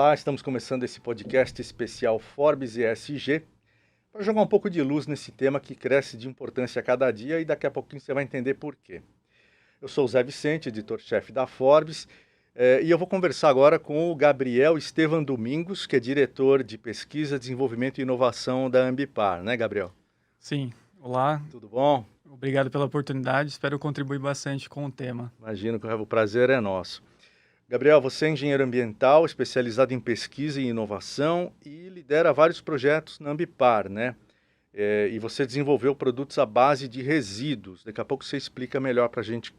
Olá, estamos começando esse podcast especial Forbes ESG para jogar um pouco de luz nesse tema que cresce de importância a cada dia e daqui a pouquinho você vai entender por quê. Eu sou o Zé Vicente, editor-chefe da Forbes, e eu vou conversar agora com o Gabriel Estevam Domingos, que é diretor de Pesquisa, Desenvolvimento e Inovação da Ambipar, né, Gabriel? Sim, olá, Tudo bom? obrigado pela oportunidade, espero contribuir bastante com o tema. Imagino que o prazer é nosso. Gabriel, você é engenheiro ambiental, especializado em pesquisa e inovação e lidera vários projetos na Ambipar, né? E você desenvolveu produtos à base de resíduos. Daqui a pouco você explica melhor para a gente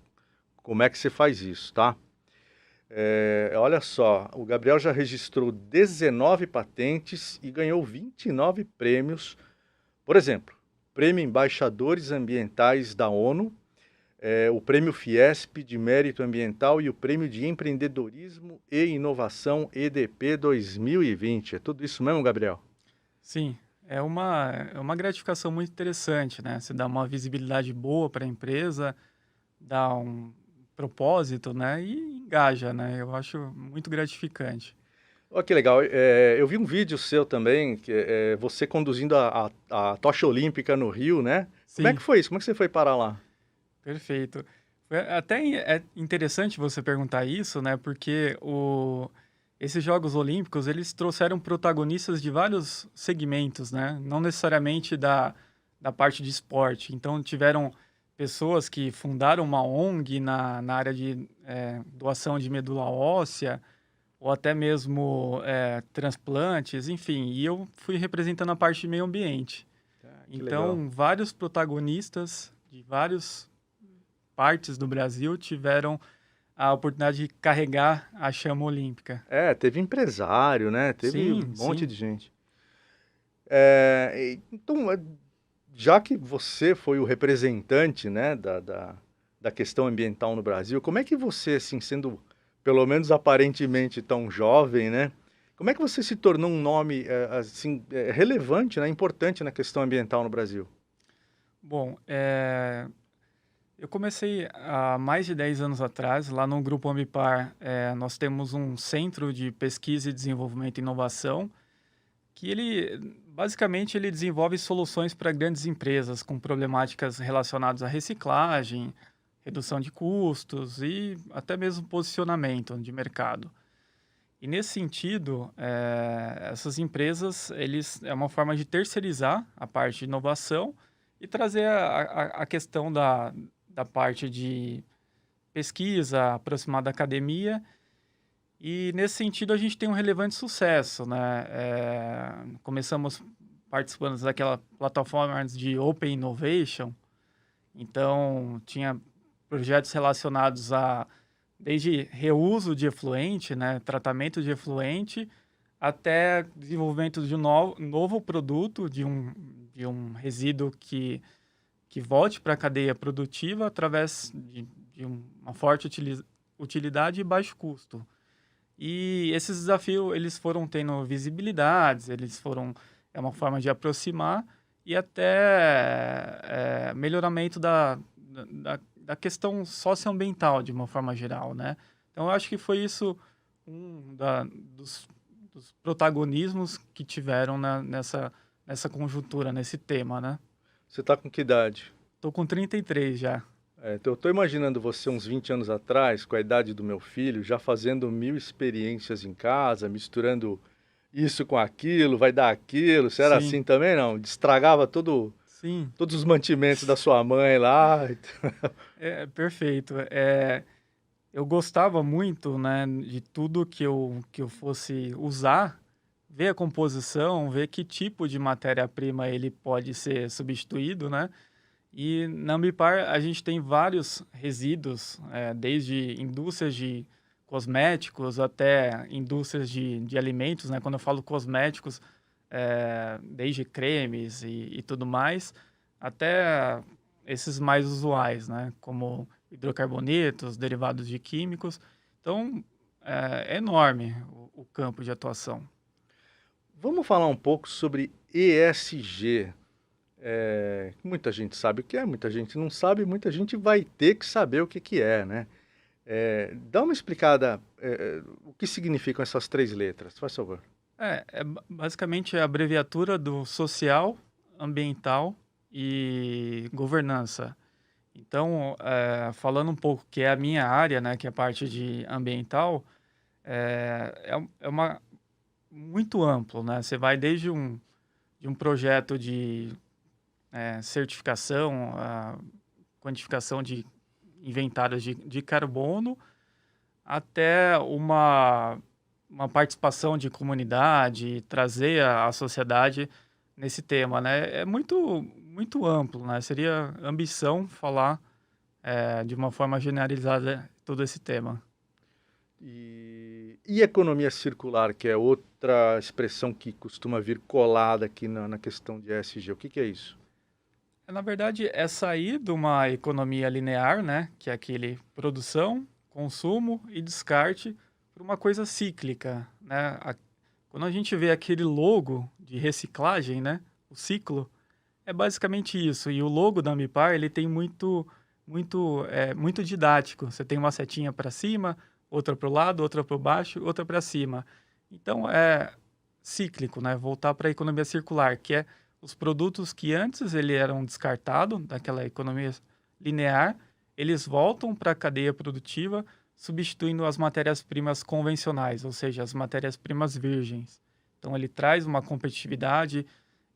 como é que você faz isso, tá? Olha só, o Gabriel já registrou 19 patentes e ganhou 29 prêmios. Por exemplo, Prêmio Embaixadores Ambientais da ONU, o Prêmio Fiesp de Mérito Ambiental e o Prêmio de Empreendedorismo e Inovação EDP 2020. É tudo isso mesmo, Gabriel? Sim, é uma gratificação muito interessante, né? Você dá uma visibilidade boa para a empresa, dá um propósito, né? E engaja, né? Eu acho muito gratificante. Olha que legal. Eu vi um vídeo seu também, que é você conduzindo a tocha olímpica no Rio, né? Como é que Sim, foi isso? Como é que você foi parar lá? perfeito. É interessante você perguntar isso, né? Porque esses Jogos Olímpicos, eles trouxeram protagonistas de vários segmentos, né? Não necessariamente da parte de esporte. Então, tiveram pessoas que fundaram uma ONG na área de doação de medula óssea, ou até mesmo transplantes, enfim. E eu fui representando a parte de meio ambiente. Ah, que legal. Então, vários protagonistas de várias partes do Brasil tiveram a oportunidade de carregar a chama olímpica. Teve empresário, né? Teve um Sim, monte sim. de gente. Então, já que você foi o representante, né, da questão ambiental no Brasil, como é que você, assim, sendo pelo menos aparentemente tão jovem, né, como é que você se tornou um nome, assim, relevante, né, importante na questão ambiental no Brasil? Bom, eu comecei há mais de 10 anos atrás, lá no Grupo Ambipar, nós temos um centro de pesquisa e desenvolvimento e inovação, que basicamente, ele desenvolve soluções para grandes empresas com problemáticas relacionadas à reciclagem, redução de custos e até mesmo posicionamento de mercado. E nesse sentido, essas empresas, é uma forma de terceirizar a parte de inovação e trazer a questão da parte de pesquisa, aproximar da academia. E nesse sentido, a gente tem um relevante sucesso, né? Começamos participando daquela plataforma de Open Innovation, então tinha projetos relacionados a desde reuso de efluente, né, tratamento de efluente, até desenvolvimento de um novo produto, de um resíduo que volte para a cadeia produtiva através de uma forte utilidade e baixo custo. E esses desafios, eles foram tendo visibilidades, é uma forma de aproximar e até melhoramento da questão socioambiental, de uma forma geral, né? Então, eu acho que foi isso dos protagonismos que tiveram nessa conjuntura, nesse tema, né? Você está com que idade? Tô com 33 já. Então eu estou imaginando você uns 20 anos atrás, com a idade do meu filho, já fazendo 1000 experiências em casa, misturando isso com aquilo, vai dar aquilo. Você era Sim, assim também, não? Estragava sim. todos os mantimentos da sua mãe lá. É perfeito. Eu gostava muito, né, de tudo que eu fosse usar, ver a composição, ver que tipo de matéria-prima ele pode ser substituído, né? E na Ambipar a gente tem vários resíduos, desde indústrias de cosméticos até indústrias de alimentos, né? Quando eu falo cosméticos, desde cremes e tudo mais, até esses mais usuais, né? Como hidrocarbonetos, derivados de químicos. Então, é enorme o campo de atuação. Vamos falar um pouco sobre ESG. Muita gente sabe o que é, muita gente não sabe, muita gente vai ter que saber o que que é, né? Dá uma explicada, o que significam essas 3 letras, faz favor. Basicamente a abreviatura do social, ambiental e governança. Então, falando um pouco que é a minha área, né, que é a parte de ambiental, é uma muito amplo, né? Você vai desde de um projeto de certificação, a quantificação de inventários de carbono, até uma participação de comunidade, trazer a sociedade nesse tema, né? É muito amplo, né? Seria ambição falar de uma forma generalizada todo esse tema. E economia circular, que é outra expressão que costuma vir colada aqui na questão de ESG, o que é isso? Na verdade, é sair de uma economia linear, né? Que é aquele produção, consumo e descarte, para uma coisa cíclica, né? Quando a gente vê aquele logo de reciclagem, né? O ciclo, é basicamente isso. E o logo da Ambipar, ele tem muito didático. Você tem uma setinha para cima, outra para o lado, outra para baixo, outra para cima. Então, é cíclico, né? Voltar para a economia circular, que é os produtos que antes ele eram descartados daquela economia linear, eles voltam para a cadeia produtiva, substituindo as matérias-primas convencionais, ou seja, as matérias-primas virgens. Então, ele traz uma competitividade,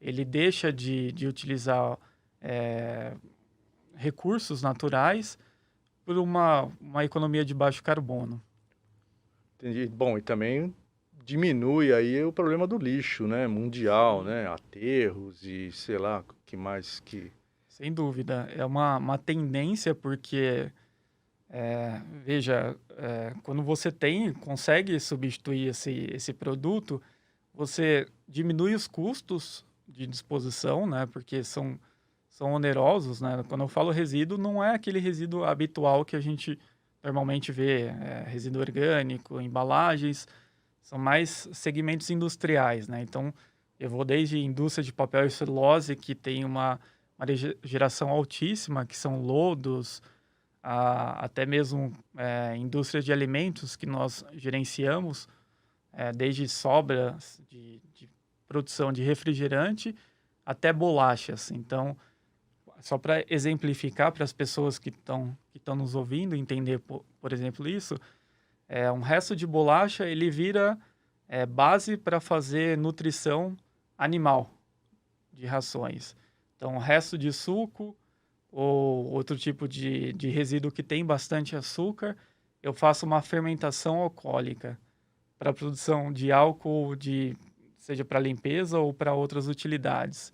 ele deixa de utilizar recursos naturais por uma economia de baixo carbono. Entendi. Bom, e também diminui aí o problema do lixo, né, mundial, Sim. né, aterros e sei lá, o que mais que... Sem dúvida, é uma tendência porque, veja, quando você consegue substituir esse produto, você diminui os custos de disposição, né? Porque são onerosos, né? Quando eu falo resíduo, não é aquele resíduo habitual que a gente normalmente vê, resíduo orgânico, embalagens, são mais segmentos industriais, né? Então, eu vou desde indústria de papel e celulose, que tem uma geração altíssima, que são lodos, até mesmo indústria de alimentos que nós gerenciamos, desde sobras de produção de refrigerante até bolachas. Então, só para exemplificar para as pessoas que estão nos ouvindo entender, por exemplo, isso, um resto de bolacha ele vira base para fazer nutrição animal de rações. Então, o resto de suco ou outro tipo de resíduo que tem bastante açúcar, eu faço uma fermentação alcoólica para a produção de álcool, seja para limpeza ou para outras utilidades.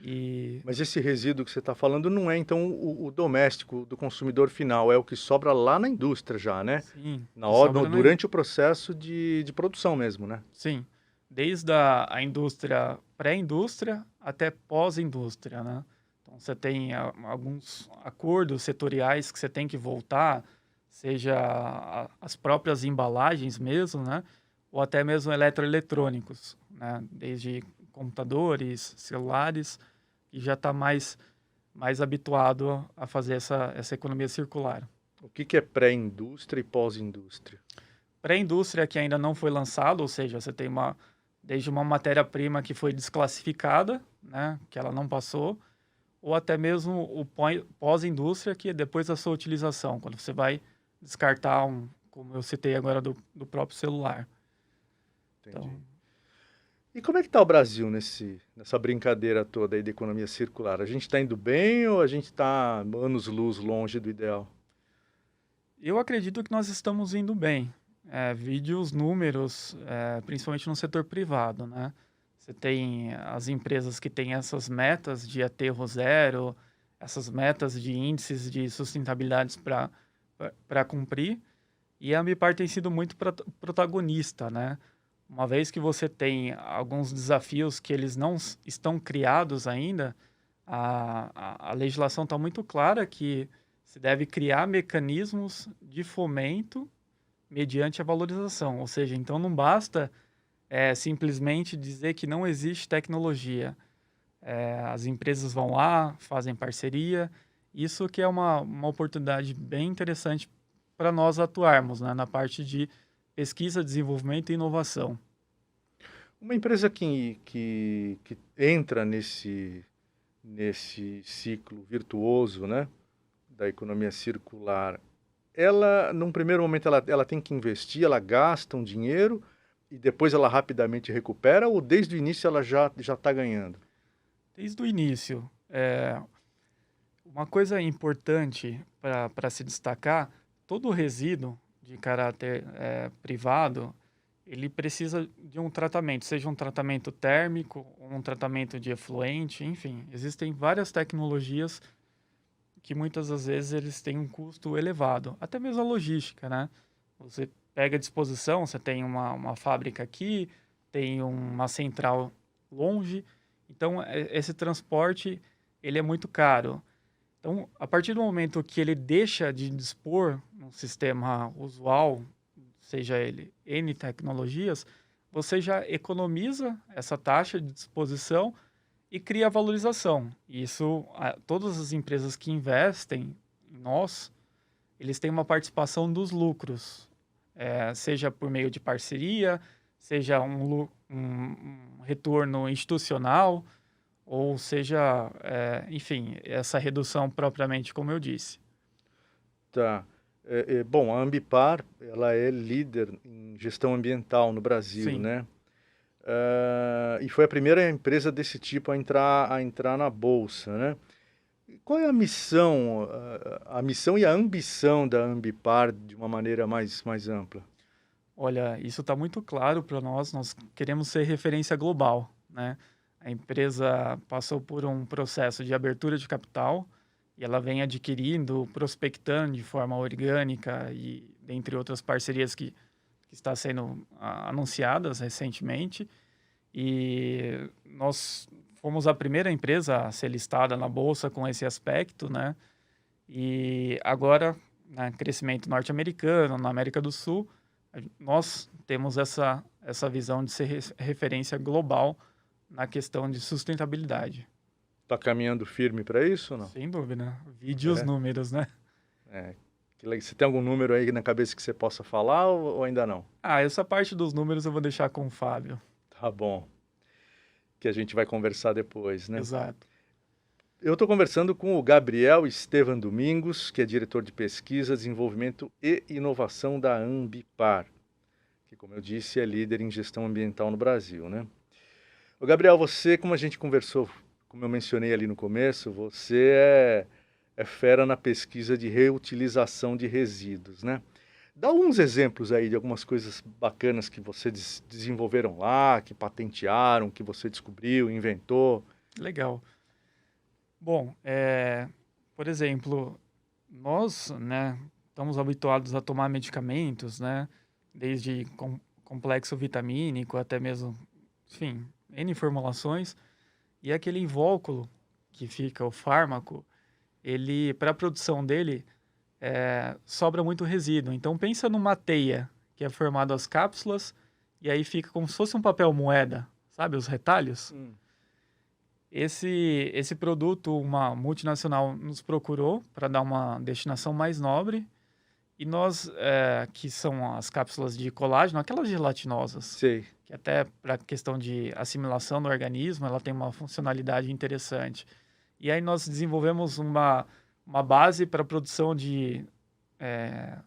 E Mas esse resíduo que você está falando não é então o doméstico do consumidor final, é o que sobra lá na indústria já, né? sim, Na que hora, sobra durante o processo de produção mesmo, né? sim, desde a indústria pré-indústria até pós-indústria, né? Então você tem alguns acordos setoriais que você tem que voltar, seja as próprias embalagens mesmo, né? Ou até mesmo eletroeletrônicos, né? Desde computadores, celulares, e já está mais habituado a fazer essa economia circular. O que é pré-indústria e pós-indústria? Pré-indústria que ainda não foi lançado, ou seja, você tem desde uma matéria-prima que foi desclassificada, né, que ela não passou, ou até mesmo o pós-indústria, que é depois da sua utilização, quando você vai descartar como eu citei agora do próprio celular. Entendi. Então, E como é que está o Brasil nessa brincadeira toda aí de economia circular? A gente está indo bem ou a gente está anos-luz longe do ideal? eu acredito que nós estamos indo bem. Vide os números, principalmente no setor privado, né? Você tem as empresas que têm essas metas de aterro zero, essas metas de índices de sustentabilidade para cumprir, e a Ambipar tem sido muito protagonista, né? Uma vez que você tem alguns desafios que eles não estão criados ainda, a legislação está muito clara que se deve criar mecanismos de fomento mediante a valorização. Ou seja, então não basta simplesmente dizer que não existe tecnologia. As empresas vão lá, fazem parceria. Isso que é uma oportunidade bem interessante para nós atuarmos, né, na parte de pesquisa, desenvolvimento e inovação. Uma empresa que entra nesse ciclo virtuoso, né, da economia circular, ela, num primeiro momento, ela tem que investir, ela gasta um dinheiro e depois ela rapidamente recupera, ou desde o início ela já está ganhando? Desde o início, uma coisa importante para se destacar, todo resíduo de caráter privado, ele precisa de um tratamento, seja um tratamento térmico, um tratamento de efluente, enfim, existem várias tecnologias que muitas das vezes eles têm um custo elevado, até mesmo a logística, né? Você pega à disposição, você tem uma fábrica aqui, tem uma central longe, então esse transporte ele é muito caro. Então, a partir do momento que ele deixa de dispor um sistema usual, seja ele N tecnologias, você já economiza essa taxa de disposição e cria a valorização. E isso, todas as empresas que investem em nós, eles têm uma participação dos lucros, seja por meio de parceria, seja um retorno institucional, ou seja, enfim, essa redução propriamente, como eu disse. Tá. Bom, a Ambipar, ela é líder em gestão ambiental no Brasil, Sim. né? E foi a primeira empresa desse tipo a entrar na bolsa, né? Qual é a missão e a ambição da Ambipar de uma maneira mais ampla? Olha, isso está muito claro para nós. Nós queremos ser referência global, né? A empresa passou por um processo de abertura de capital e ela vem adquirindo, prospectando de forma orgânica e dentre outras parcerias que está sendo anunciadas recentemente. E nós fomos a primeira empresa a ser listada na bolsa com esse aspecto, né? E agora, né, crescimento norte-americano, na América do Sul, nós temos essa visão de ser referência global na questão de sustentabilidade. Está caminhando firme para isso ou não? Sem dúvida. Vide os números, né? Você tem algum número aí na cabeça que você possa falar ou ainda não? Essa parte dos números eu vou deixar com o Fábio. Tá bom. Que a gente vai conversar depois, né? Exato. Eu estou conversando com o Gabriel Estevam Domingos, que é diretor de pesquisa, desenvolvimento e inovação da Ambipar, que, como eu disse, é líder em gestão ambiental no Brasil, né? O Gabriel, você, como a gente conversou, como eu mencionei ali no começo, você é fera na pesquisa de reutilização de resíduos, né? Dá alguns exemplos aí de algumas coisas bacanas que vocês desenvolveram lá, que patentearam, que você descobriu, inventou. Legal. Bom, por exemplo, nós, né, estamos habituados a tomar medicamentos, né, desde complexo vitamínico até mesmo, enfim, N formulações, e aquele invólucro que fica o fármaco, ele, para a produção dele, sobra muito resíduo. Então, pensa numa teia que é formada as cápsulas, e aí fica como se fosse um papel moeda, sabe, os retalhos? Esse produto, uma multinacional nos procurou para dar uma destinação mais nobre e nós, que são as cápsulas de colágeno, aquelas gelatinosas, Sei. que até para questão de assimilação no organismo, ela tem uma funcionalidade interessante. E aí nós desenvolvemos uma base para a produção de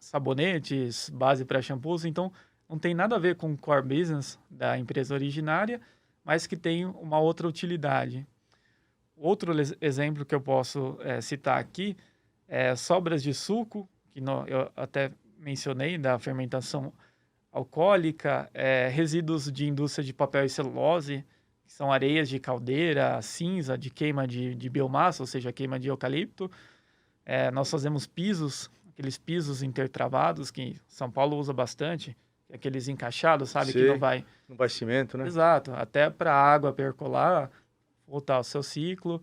sabonetes, base para shampoos, então não tem nada a ver com o core business da empresa originária, mas que tem uma outra utilidade. Outro exemplo que eu posso citar aqui é sobras de suco, que eu até mencionei, da fermentação alcoólica, resíduos de indústria de papel e celulose, que são areias de caldeira, cinza de queima de biomassa, ou seja, queima de eucalipto. Nós fazemos pisos, aqueles pisos intertravados que São Paulo usa bastante, aqueles encaixados, sabe? Sei. Que não vai... Não vai cimento, né? Exato, até para a água percolar, voltar ao seu ciclo.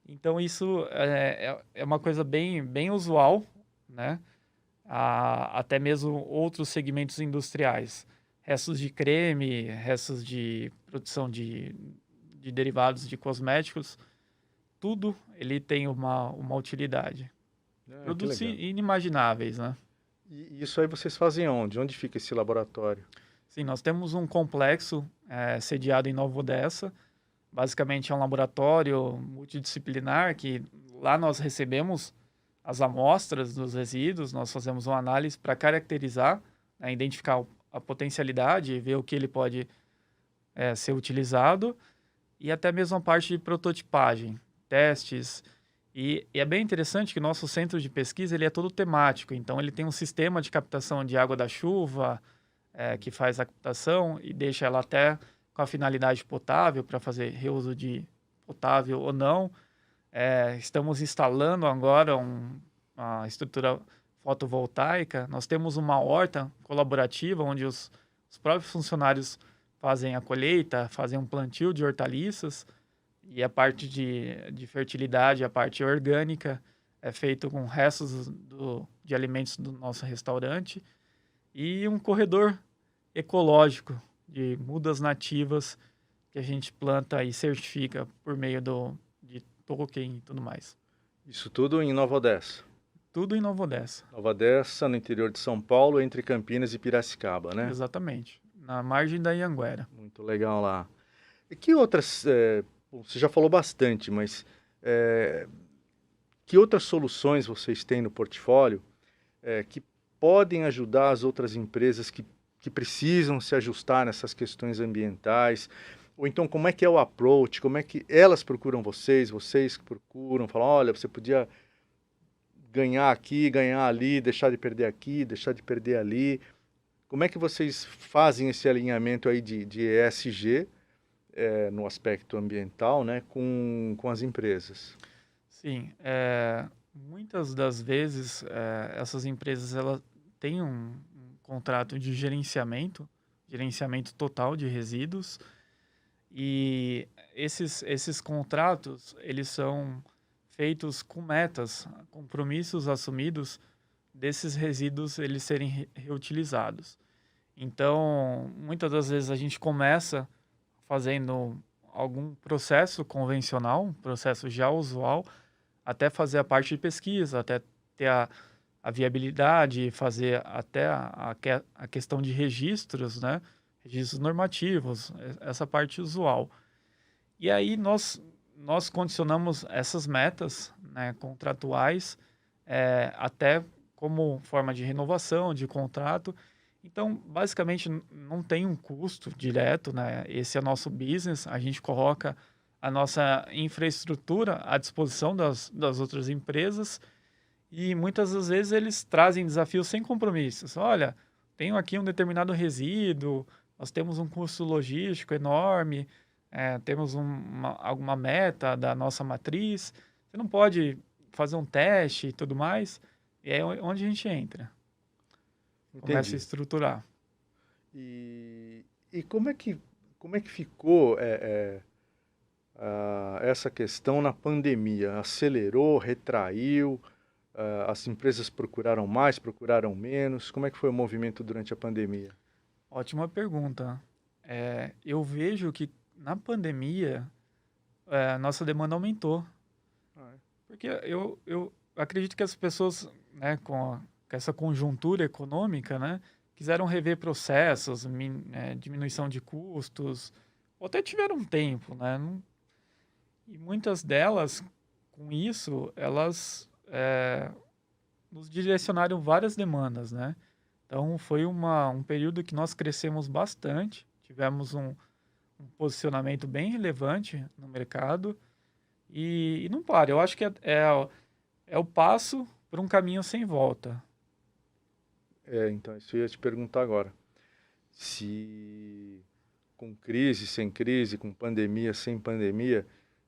Então, isso é uma coisa bem usual, né? Até mesmo outros segmentos industriais. Restos de creme, restos de produção de derivados de cosméticos, tudo ele tem uma utilidade. Produtos inimagináveis, né? E isso aí vocês fazem onde? Onde fica esse laboratório? Sim, nós temos um complexo sediado em Nova Odessa. Basicamente é um laboratório multidisciplinar que lá nós recebemos as amostras dos resíduos, nós fazemos uma análise para caracterizar, né, identificar a potencialidade, ver o que ele pode ser utilizado e até mesmo a parte de prototipagem, testes. E é bem interessante que o nosso centro de pesquisa ele é todo temático, então ele tem um sistema de captação de água da chuva, que faz a captação e deixa ela até com a finalidade potável, para fazer reuso de potável ou não. Estamos instalando agora uma estrutura fotovoltaica. Nós temos uma horta colaborativa, onde os próprios funcionários fazem a colheita, fazem um plantio de hortaliças, e a parte de fertilidade, a parte orgânica, é feito com restos de alimentos do nosso restaurante, e um corredor ecológico de mudas nativas que a gente planta e certifica por meio de token e tudo mais. Isso tudo em Nova Odessa. Tudo em Nova Odessa. Nova Odessa, no interior de São Paulo, entre Campinas e Piracicaba, né? Exatamente. Na margem da Anhanguera. Muito legal lá. E que outras... bom, você já falou bastante, mas que outras soluções vocês têm no portfólio que podem ajudar as outras empresas que precisam se ajustar nessas questões ambientais? Ou então, como é que é o approach? Como é que elas procuram vocês que procuram? Falam, olha, você podia ganhar aqui, ganhar ali, deixar de perder aqui, deixar de perder ali. Como é que vocês fazem esse alinhamento aí de ESG no aspecto ambiental, né, com as empresas? Sim, muitas das vezes essas empresas elas têm um contrato de gerenciamento total de resíduos, e esses contratos eles são feitos com metas, compromissos assumidos desses resíduos eles serem reutilizados. Então, muitas das vezes a gente começa fazendo algum processo convencional, um processo já usual, até fazer a parte de pesquisa, até ter a viabilidade, fazer até a questão de registros, né? Registros normativos, essa parte usual. E aí nós condicionamos essas metas, né, contratuais, até como forma de renovação de contrato. Então, basicamente, não tem um custo direto, né? Esse é nosso business, a gente coloca a nossa infraestrutura à disposição das outras empresas, e muitas das vezes eles trazem desafios sem compromissos. Olha, tenho aqui um determinado resíduo, nós temos um custo logístico enorme, temos alguma meta da nossa matriz, você não pode fazer um teste e tudo mais, e é onde a gente entra. Começa a Entendi. estruturar. E como é que ficou essa questão na pandemia? Acelerou, retraiu? As empresas procuraram mais, procuraram menos? Como é que foi o movimento durante a pandemia? Ótima pergunta. Eu vejo que na pandemia nossa demanda aumentou. Porque eu acredito que as pessoas, né, com essa conjuntura econômica, né, quiseram rever processos, diminuição de custos, ou até tiveram um tempo, né? E muitas delas, com isso, elas nos direcionaram várias demandas, né? Então, foi um período que nós crescemos bastante, tivemos um posicionamento bem relevante no mercado, e não para. Eu acho que é o passo para um caminho sem volta. Então, isso eu ia te perguntar agora. Se com crise, sem crise, com pandemia, sem pandemia,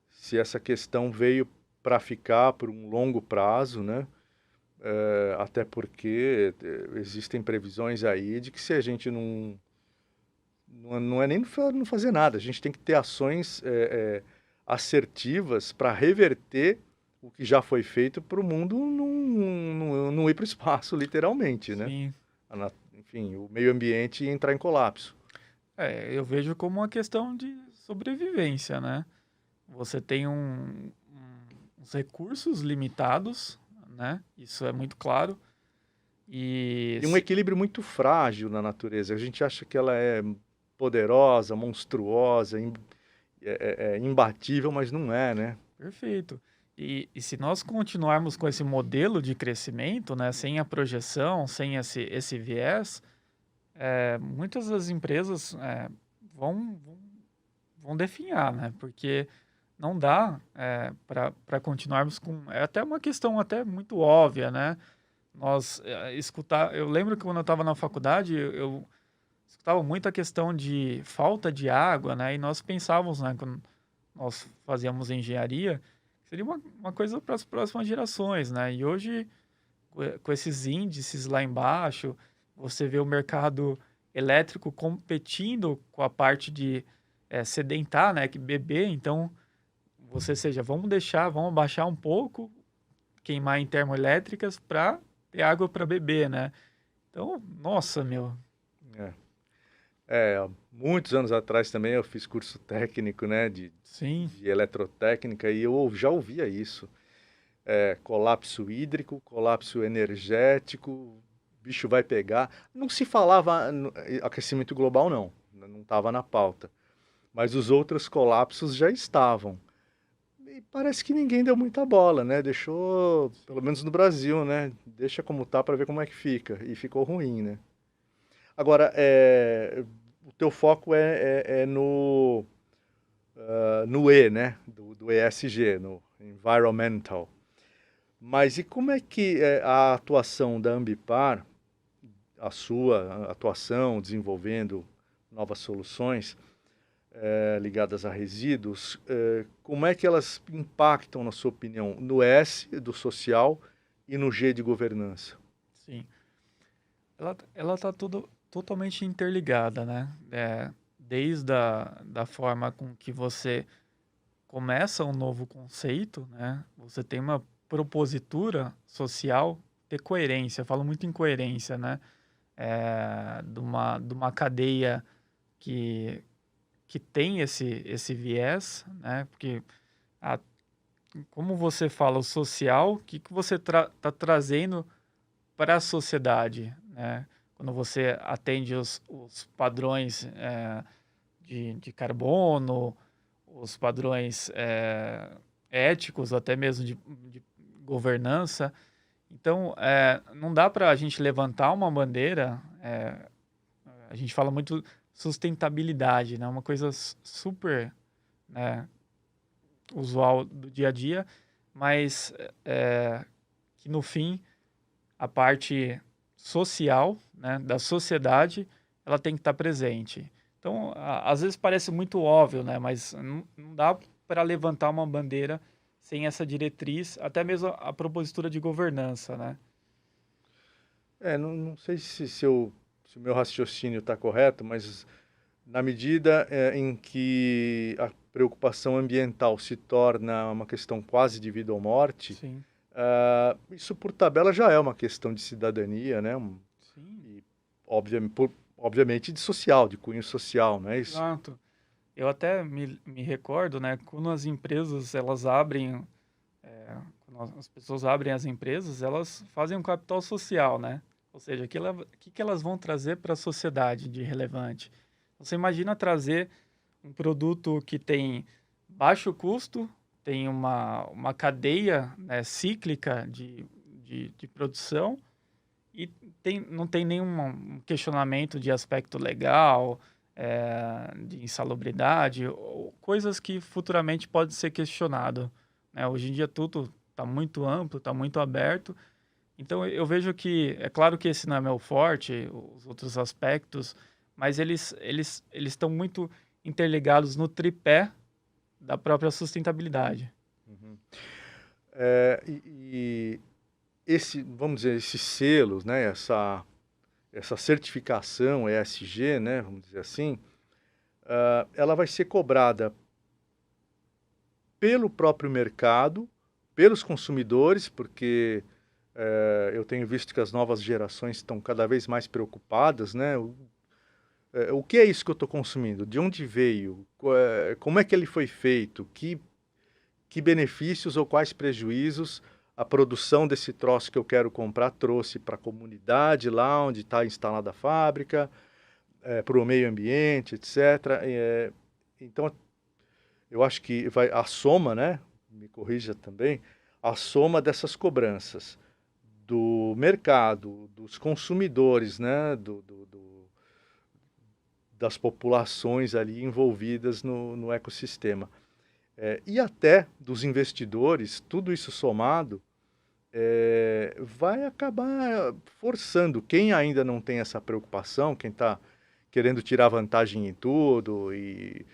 se essa questão veio para ficar por um longo prazo, né? Até porque existem previsões aí de que se a gente não é nem não fazer nada, a gente tem que ter ações assertivas para reverter o que já foi feito para o mundo não ir para o espaço, literalmente, né? Sim. Enfim, o meio ambiente entrar em colapso. Eu vejo como uma questão de sobrevivência, né? Você tem uns recursos limitados, né? Isso é muito claro. E E um equilíbrio muito frágil na natureza. A gente acha que ela é poderosa, monstruosa, imbatível, mas não é, né? perfeito. E se nós continuarmos com esse modelo de crescimento, né, sem a projeção, sem esse viés, muitas das empresas vão, vão, vão definhar, né? Porque não dá para continuarmos com. É até uma questão até muito óbvia, né? Nós escutar. Eu lembro que quando eu estava na faculdade, eu escutava muito a questão de falta de água, né? E nós pensávamos, né, quando nós fazíamos engenharia, seria uma coisa para as próximas gerações, né? E hoje, com esses índices lá embaixo, você vê o mercado elétrico competindo com a parte de sedentar, né? Que beber, então, vamos abaixar um pouco, queimar em termoelétricas para ter água para beber, né? Então, nossa, meu, É. Muitos anos atrás também eu fiz curso técnico, né, sim, de eletrotécnica e eu já ouvia isso. Colapso hídrico, colapso energético, o bicho vai pegar. Não se falava aquecimento global, não estava na pauta. Mas os outros colapsos já estavam. E parece que ninguém deu muita bola, né? Deixou, pelo menos no Brasil, né? Deixa como tá para ver como é que fica. E ficou ruim, né? Agora, o teu foco é no E, né? Do ESG, no Environmental. Mas e como é que é a atuação da Ambipar, a sua atuação desenvolvendo novas soluções ligadas a resíduos, como é que elas impactam, na sua opinião, no S do social e no G de governança? sim. Ela tá tudo totalmente interligada, né? Desde da forma com que você começa um novo conceito, né? Você tem uma propositura social, ter coerência. Eu falo muito em coerência, né? De uma cadeia que, que tem esse viés, né? Porque, a, como você fala, o social, o que você está trazendo para a sociedade, né? Quando você atende os padrões de carbono, os padrões éticos, até mesmo de governança. Então, não dá para a gente levantar uma bandeira. A gente fala muito sustentabilidade, né? Uma coisa super, né, usual do dia a dia, mas que no fim a parte social, né, da sociedade, ela tem que estar presente. Então, às vezes parece muito óbvio, né, mas não dá para levantar uma bandeira sem essa diretriz, até mesmo a propositura de governança, né? Não sei se o meu raciocínio está correto, mas na medida em que a preocupação ambiental se torna uma questão quase de vida ou morte, Sim, isso por tabela já é uma questão de cidadania, né? sim, E obviamente de social, de cunho social, não é isso? exato. Eu até me recordo, né, quando as empresas elas abrem, quando as pessoas abrem as empresas, elas fazem um capital social, né? Ou seja, que elas vão trazer para a sociedade de relevante? Você imagina trazer um produto que tem baixo custo, tem uma cadeia, né, cíclica de produção e não tem nenhum questionamento de aspecto legal, de insalubridade, ou coisas que futuramente pode ser questionado, né? Hoje em dia tudo está muito amplo, está muito aberto. Então eu vejo que, é claro que esse não é meu forte, os outros aspectos, mas eles estão muito interligados no tripé da própria sustentabilidade. Uhum. E vamos dizer, esses selos, né? Essa certificação ESG, né? Vamos dizer assim, ela vai ser cobrada pelo próprio mercado, pelos consumidores, porque eu tenho visto que as novas gerações estão cada vez mais preocupadas, né? O que é isso que eu estou consumindo? De onde veio? Como é que ele foi feito? Que benefícios ou quais prejuízos a produção desse troço que eu quero comprar trouxe para a comunidade lá onde está instalada a fábrica, para o meio ambiente, etc. Então, eu acho que a soma, né? Me corrija também, a soma dessas cobranças do mercado, dos consumidores, né? Das populações ali envolvidas no ecossistema. E até dos investidores, tudo isso somado, vai acabar forçando quem ainda não tem essa preocupação, quem está querendo tirar vantagem em tudo e,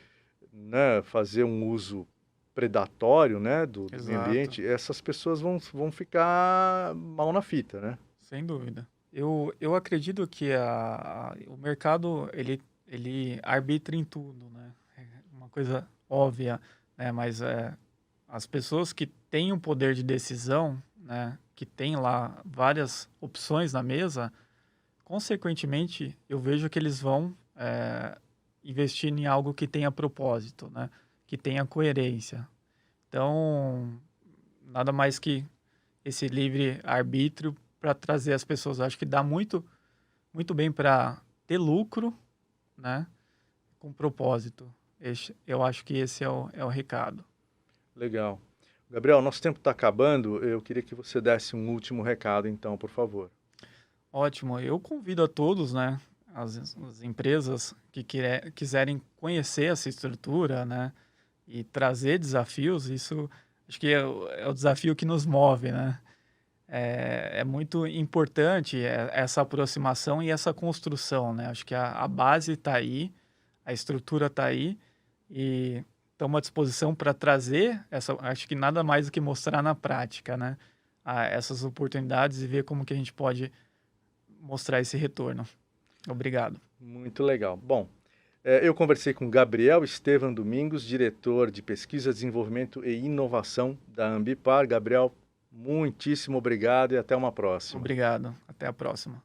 né, fazer um uso predatório, né, do meio Exato, ambiente, essas pessoas vão ficar mal na fita, né? sem dúvida. Eu acredito que o mercado, ele arbitra em tudo, né? É uma coisa óbvia, né? Mas as pessoas que têm o poder de decisão, né? Que tem lá várias opções na mesa, consequentemente, eu vejo que eles vão investir em algo que tenha propósito, né? Que tenha coerência. Então, nada mais que esse livre arbítrio para trazer as pessoas. Acho que dá muito, muito bem para ter lucro, né? Com propósito. Eu acho que esse é o recado. Legal. Gabriel, nosso tempo está acabando. Eu queria que você desse um último recado, então, por favor. Ótimo. Eu convido a todos, né? As empresas que quiserem conhecer essa estrutura, né? E trazer desafios, isso acho que é o desafio que nos move, né? É muito importante essa aproximação e essa construção, né? Acho que a base está aí, a estrutura está aí e estamos à disposição para trazer acho que nada mais do que mostrar na prática, né? Essas oportunidades e ver como que a gente pode mostrar esse retorno. Obrigado. Muito legal. Bom, eu conversei com Gabriel Estevam Domingos, diretor de Pesquisa, Desenvolvimento e Inovação da Ambipar. Gabriel, muitíssimo obrigado e até uma próxima. Obrigado. Até a próxima.